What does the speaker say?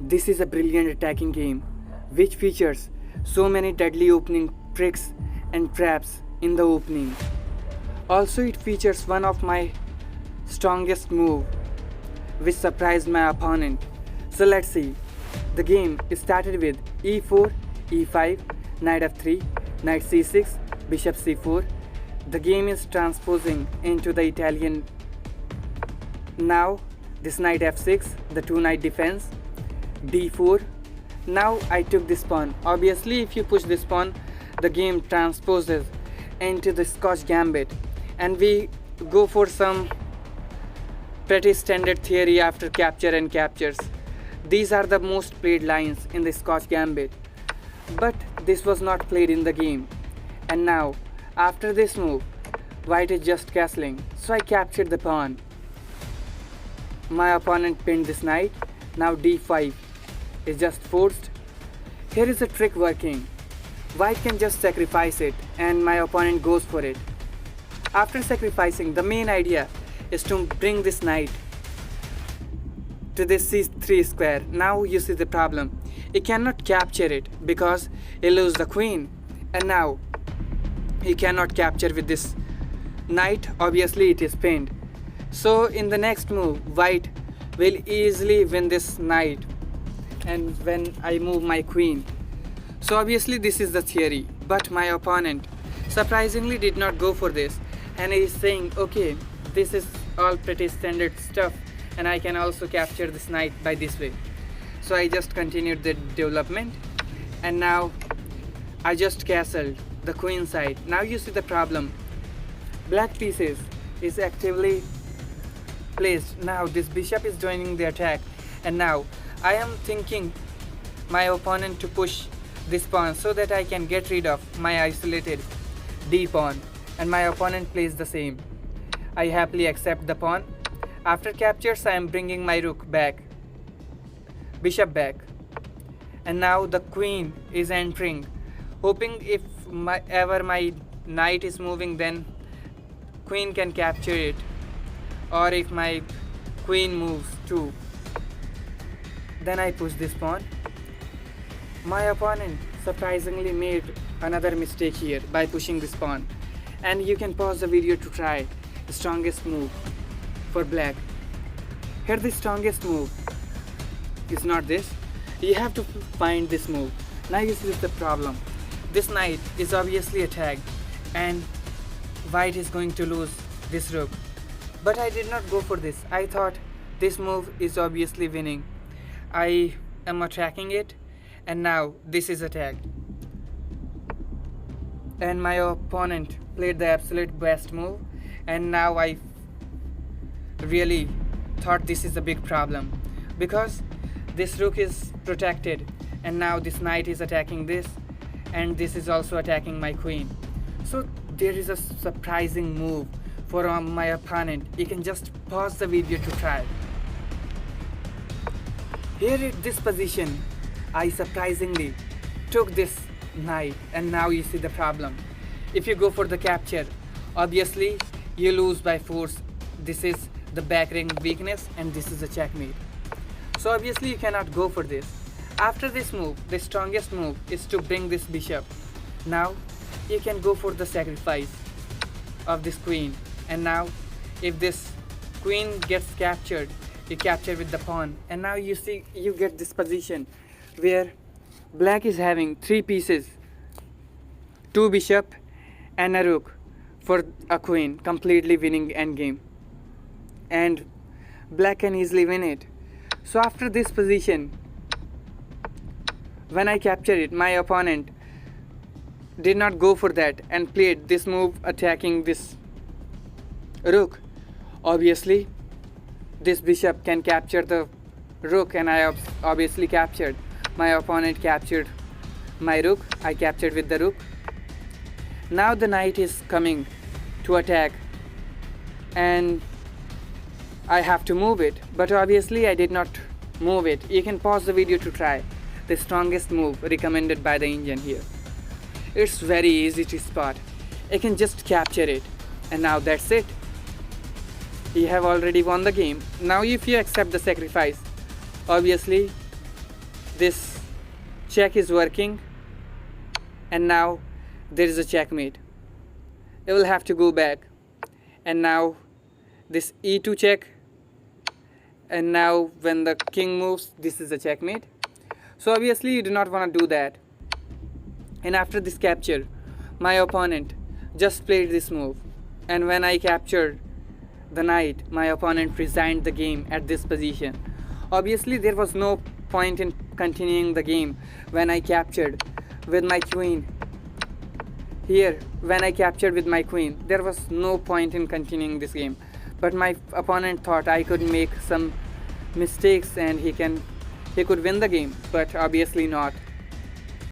This is a brilliant attacking game which features so many deadly opening tricks and traps in the opening. Also it features one of my strongest move which surprised my opponent. So let's see. The game is started with e4, e5, knight f3, knight c6, bishop c4. The game is transposing into the Italian. Now this knight f6, the two knight defense, d4. Now I took this pawn. Obviously if you push this pawn, the game transposes into the Scotch gambit, and we go for some pretty standard theory after capture and captures. These are the most played lines in the Scotch gambit, but this was not played in the game. And now after this move, white is just castling, so I captured the pawn. My opponent pinned this knight. Now d5 is just forced. Here is a trick working. White can just sacrifice it and my opponent goes for it. After sacrificing, the main idea is to bring this knight to this c3 square. Now you see the problem. He cannot capture it because he loses the queen, and now he cannot capture with this knight. Obviously it is pinned. So in the next move, white will easily win this knight, and when I move my queen. So obviously this is the theory, but my opponent surprisingly did not go for this, and he is saying, okay, this is all pretty standard stuff and I can also capture this knight by this way. So I just continued the development, and now I just castled the queen side. Now you see the problem. Black pieces is actively placed. Now this bishop is joining the attack, and now I am thinking my opponent to push this pawn so that I can get rid of my isolated d pawn, and my opponent plays the same. I happily accept the pawn. After captures, I am bringing my rook back, bishop back, and now the queen is entering, hoping if ever my knight is moving, then queen can capture it, or if my queen moves too, then I push this pawn. My opponent surprisingly made another mistake here by pushing this pawn, and you can pause the video to try the strongest move for black. Here the strongest move is not this. You have to find this move. Now you see the problem. This knight is obviously attacked and white is going to lose this rook. But I did not go for this. I thought this move is obviously winning. I am attacking it, and now this is attacked. And my opponent played the absolute best move, and now I really thought this is a big problem because this rook is protected, and now this knight is attacking this, and this is also attacking my queen. So there is a surprising move for my opponent. You can just pause the video to try. Here at this position, I surprisingly took this knight, and now you see the problem. If you go for the capture, obviously you lose by force. This is the back ring weakness, and this is a checkmate. So obviously you cannot go for this. After this move, the strongest move is to bring this bishop. Now you can go for the sacrifice of this queen, and now if this queen gets captured, you capture with the pawn, and now you see you get this position where black is having three pieces, two bishop and a rook for a queen, completely winning endgame, and black can easily win it. So after this position, when I capture it, my opponent did not go for that and played this move attacking this rook. Obviously this bishop can capture the rook, and I obviously captured. My opponent captured my rook. I captured with the rook. Now the knight is coming to attack, and I have to move it, but obviously I did not move it. You can pause the video to try the strongest move recommended by the engine here. It's very easy to spot. You can just capture it, and now that's it. You have already won the game. Now if you accept the sacrifice, obviously this check is working, and now there is a checkmate. I will have to go back, and now this e2 check, and now when the king moves, this is a checkmate. So obviously you do not want to do that. And after this capture, my opponent just played this move, and when I captured the knight, my opponent resigned the game at this position. Obviously there was no point in continuing the game when I captured with my queen. Here, when I captured with my queen, there was no point in continuing this game. But my opponent thought I could make some mistakes and he could win the game, but obviously not.